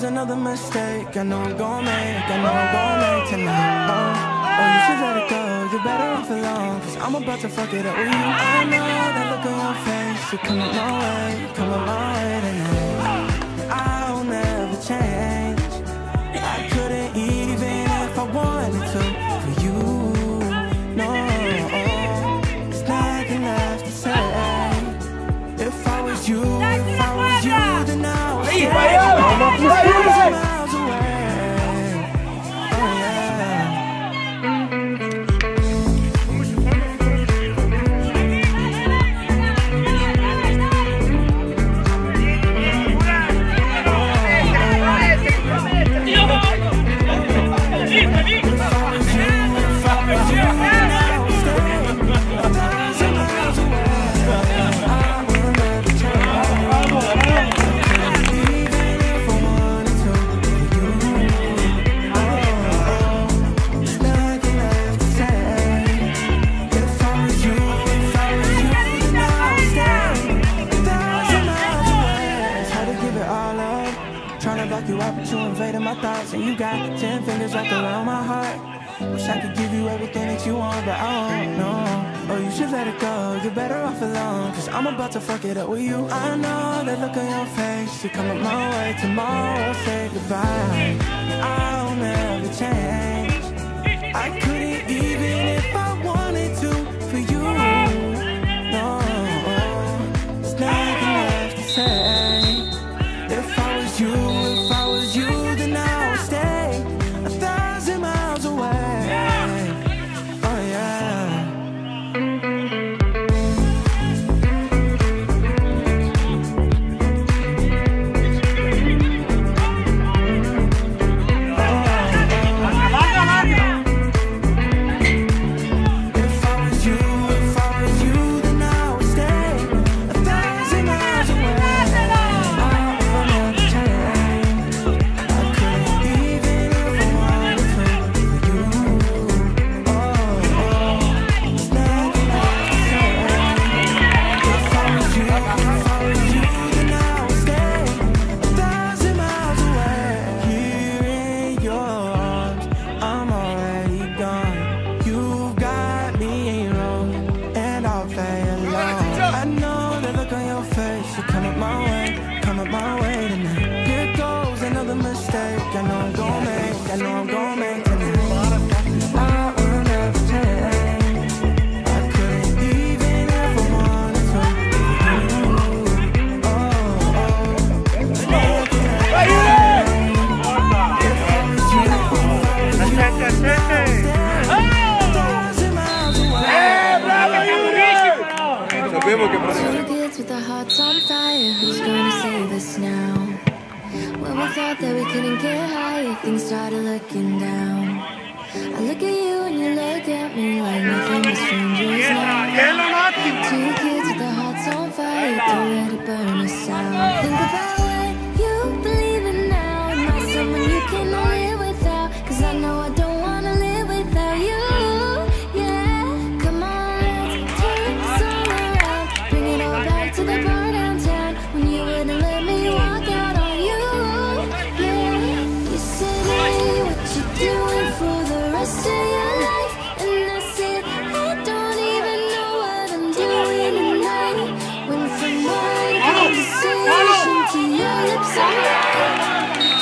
Another mistake, I know I'm gon' make tonight. Oh, you should let it go, you're better off alone, cause I'm about to fuck it up with you. I know that look on your face, you're coming my way tonight. I'll never change, I couldn't even if I wanted to, for you, no, there's nothing left to say. If I was you, then I would stay. Miles away. Oh yeah. And you got 10 fingers wrapped around my heart. Wish I could give you everything that you want, but I won't, no. Oh, you should let it go, you're better off alone, cause I'm about to fuck it up with you. I know that look on your face, you're coming my way tomorrow, say goodbye. I'll never change, I couldn't even if I wanted to, for you, no. There's nothing left to say. If I was you, then I would stay 1,000 miles away. Oh yeah. on fire, who's gonna save us now? When we thought that we couldn't get higher, things started looking down. I look at you and you look at me like nothing but strangers now. Two kids with their hearts on fire, don't let it burn us out. Think about what you believe in now. Am I someone you cannot live without? Cause I know I don't wanna live without you. Yeah, come on, let's turn this all around. Bring it all back to the bar downtown when you wouldn't let me walk out on you. Yeah, you said, hey, what you doing for the rest of your life? And I said, I don't even know what I'm doing tonight. Went from one conversation to your lips all night.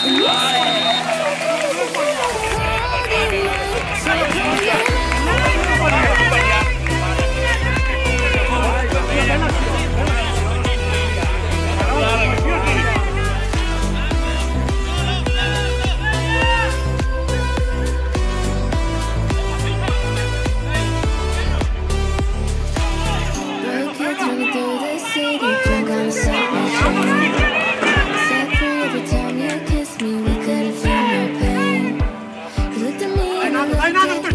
And you said,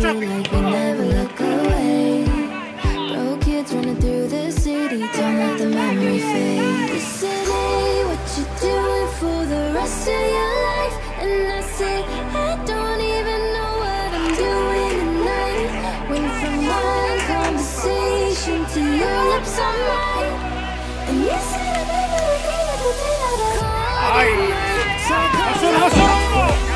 like we never look away. Broke kids running through the city, don't let the memory fade. You said, hey, what you doing for the rest of your life? And I said, I don't even know what I'm doing tonight. Went from one conversation to your lips on mine. And you said, I never agree with the thing that I called you mine. So I called you.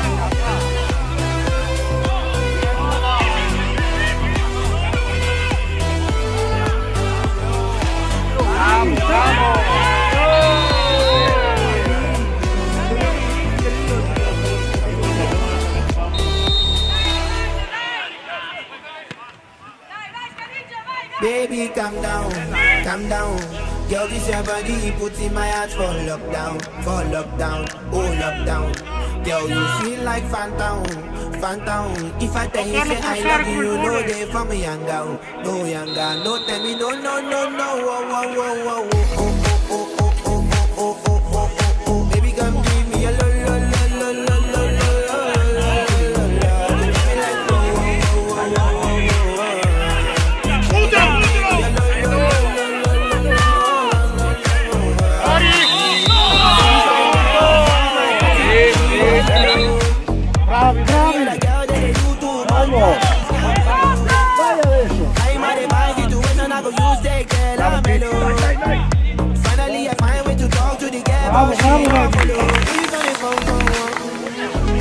Baby, calm down, calm down. Girl, this your body, put in my heart for lockdown, oh lockdown. Girl, you feel like phantom, phantom. If I tell you say I love you, you know they for me young girl, no young girl. No tell me no, no, no, no, oh, oh, oh, oh, oh, oh, oh, oh, oh, oh, oh, oh, oh. Baby, come give me a lo, lo, lo, lo, lo, lo, lo. Finally I find way to talk to the girl.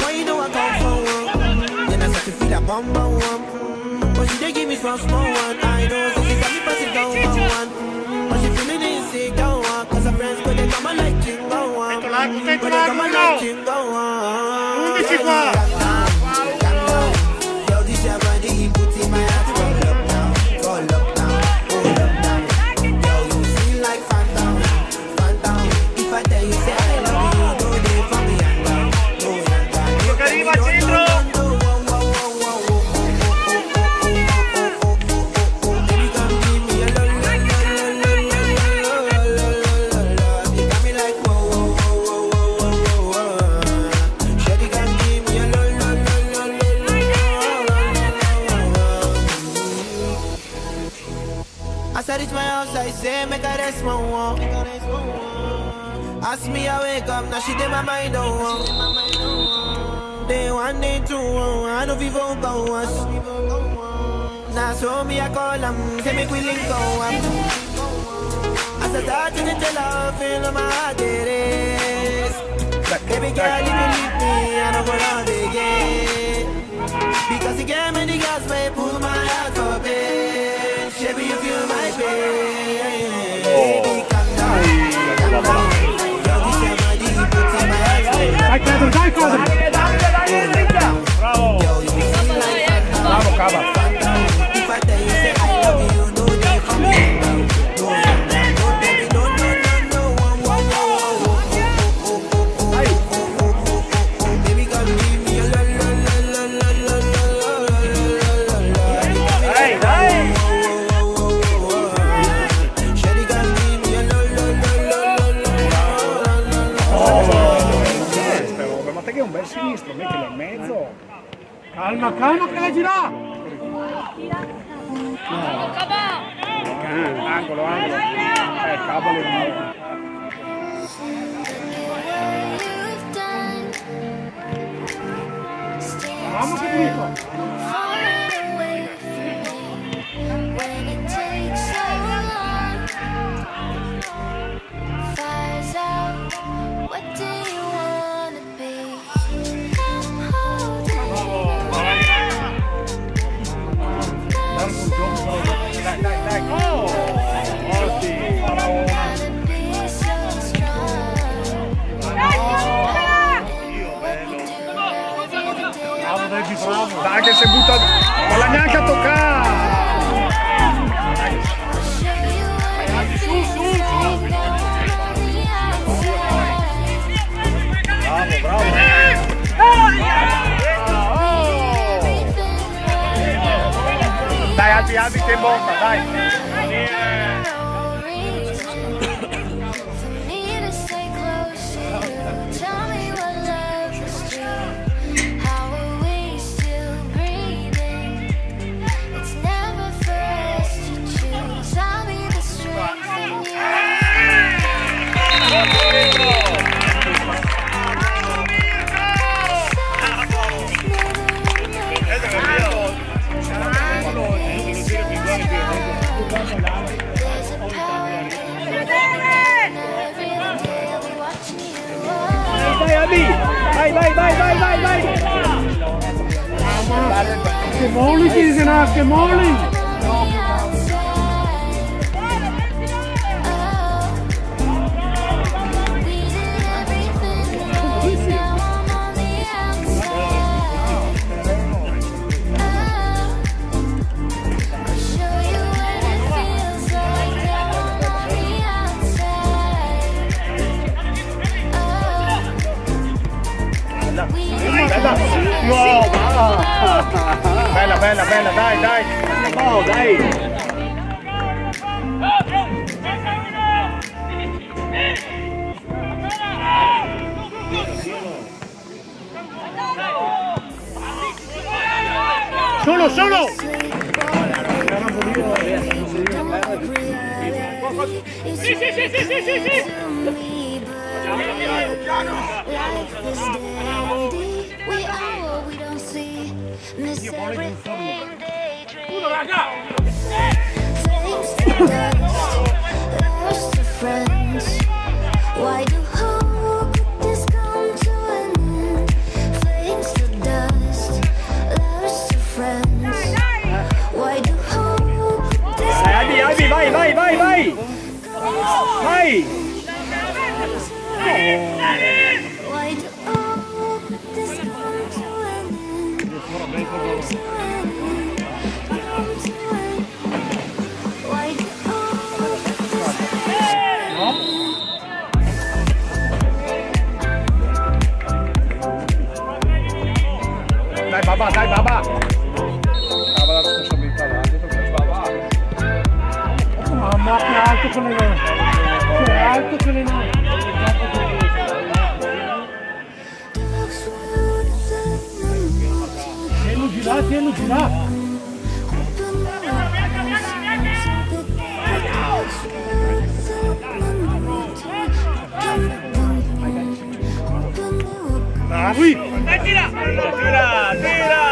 Why you know I come from? Then I start to feel a bum bum one. But she dey give me small small one. I know so she got me passing down one. But she feeling insane down one. Cause her friends go they come and like jingle one. Go they come and like jingle one. Yo, this your body, he put in my heart for lockdown, for lockdown, oh lockdown. Yo, you feel like phantom, phantom. If I tell you say I love you, go there for me and down, oh and down. No, arriba, Chindro. Baby, come give me a lo, lo, lo, lo, lo, lo, lo, lo, lo, lo. You got me like whoa, whoa, whoa, whoa, whoa, whoa. Shawty, come give me a lo, lo, lo, lo, lo, lo. As I reach my house, I say, make a rest, my one. Ask me, I wake up, now she did my mind, don't want. Day one, day two, I know people go us. Now, so me, I call them, say, make we link go up. As I start to tell her, feel my heart, it is. Baby girl, if you leave me, I don't go round again. Because you gave me the gas, babe, pull my heart for pain. Baby, you feel my pain. Baby, calm down, calm down. Yo, this your body, put in my heart. Yo, you feel like phantom, phantom. If I tell you say I love you, no day for me. No, no, baby, no, no, no, no. Baby, come give me a la la la la la la la. Calma, calma che la gira! Angolo, angolo. Cavolo. Vamos che dico! Dai che si butta, non l'ha neanche a toccare! Su, su, su! Bravo, bravo! Dai, alzi, alzi che botta, dai! Vai, vai, vai, vai, vai, vai! Che molli che si nasce, che molli! No, bella, bella, bella, dai, dai. Oh, dai. Solo, solo. Sì, sì, sì, sì, sì, sì. Uno, raga! Why do hope this come to an end? Flames to dust, lovers to friends. Why do hope this Ivy, vai, vai, vai, vai! Vai! Why do hope this come to an end? Why do Dai babà, dai babà! Cava la responsabilità là, babà! Mamma che alto con le mani! Che alto con le mani! Tienilo di là, tienilo di là! Bravi! Dai, tira! Tira! Tira!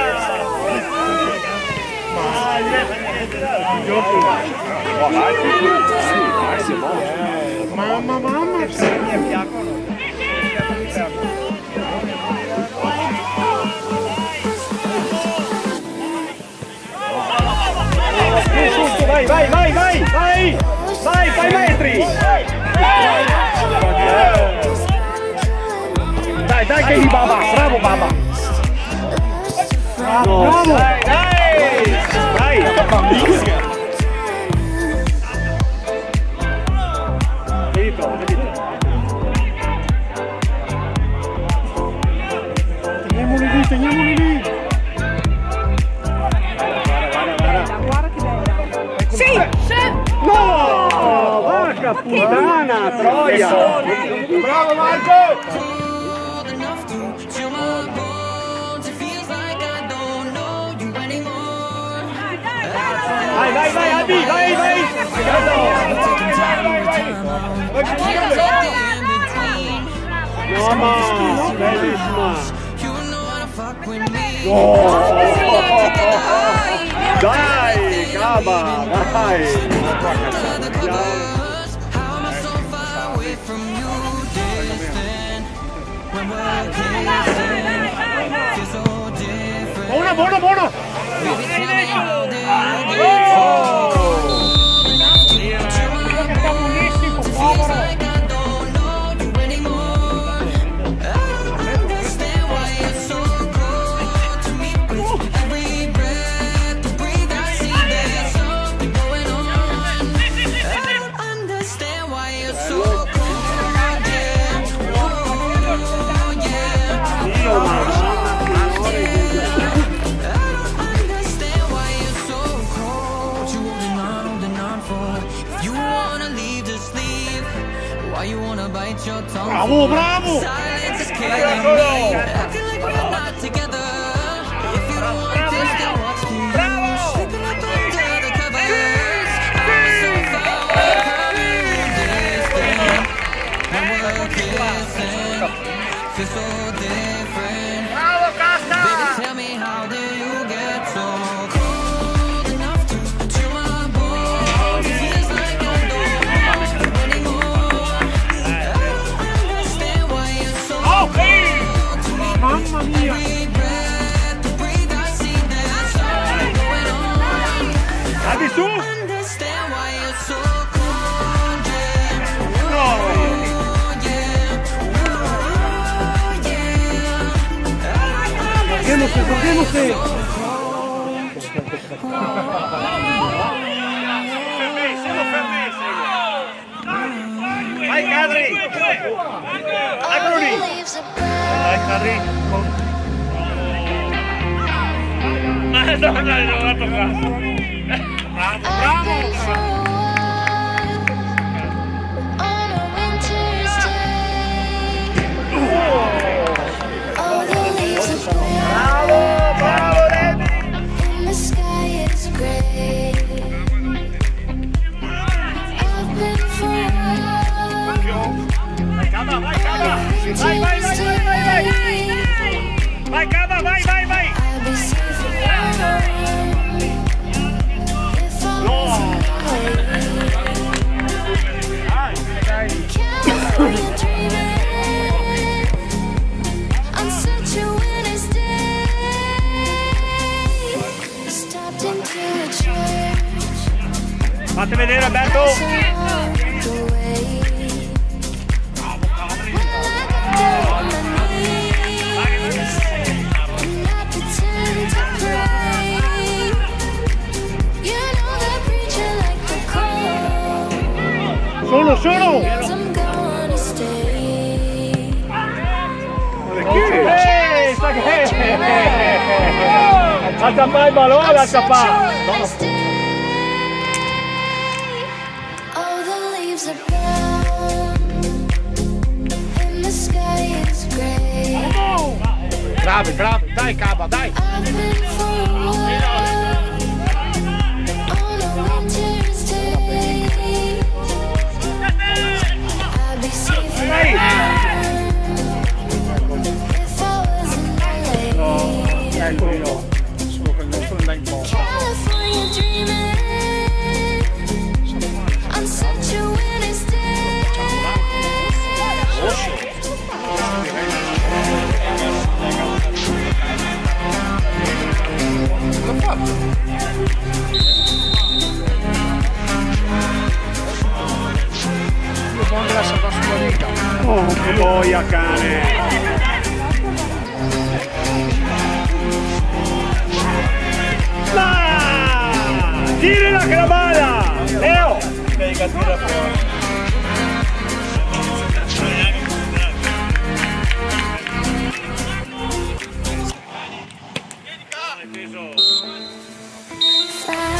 Mamma, mamma! Vai, vai, vai, vai! Vai! Vai, fai metri! Dai, dai che li Baba! Bravo Baba! Bravo! Dai, dai! Dai! Vedito, vedito! Teniamoli lì, teniamoli lì! Guarda che bella! Sì! No! Porca puttana, troia! Bravo Marco! Vai, vai, vai, Abby, vai, vai! Mamma, bellissima! Dai, Cava, dai! Buona, buona, buona! Bravo, bravo! Bravo, Casta! Mamma mia! Abbi su! Corriéndose! Vai Kadri! Eccolo lì! Vai Kadri! Madonna, l'ho dato qua! Bravo, bravo! Vai, vai, vai, vai, vai, vai! Vai, Cava, vai, vai, vai! No! Fate vedere, Alberto! Solo, solo! Lascia fare il balone, lascia fare! Bravi, bravi, dai Cava, dai! Solo che il nostro andrà in porta. Oh, che boia, cane! Tirala che la balla! Leo! Devi tirare fuori. Fly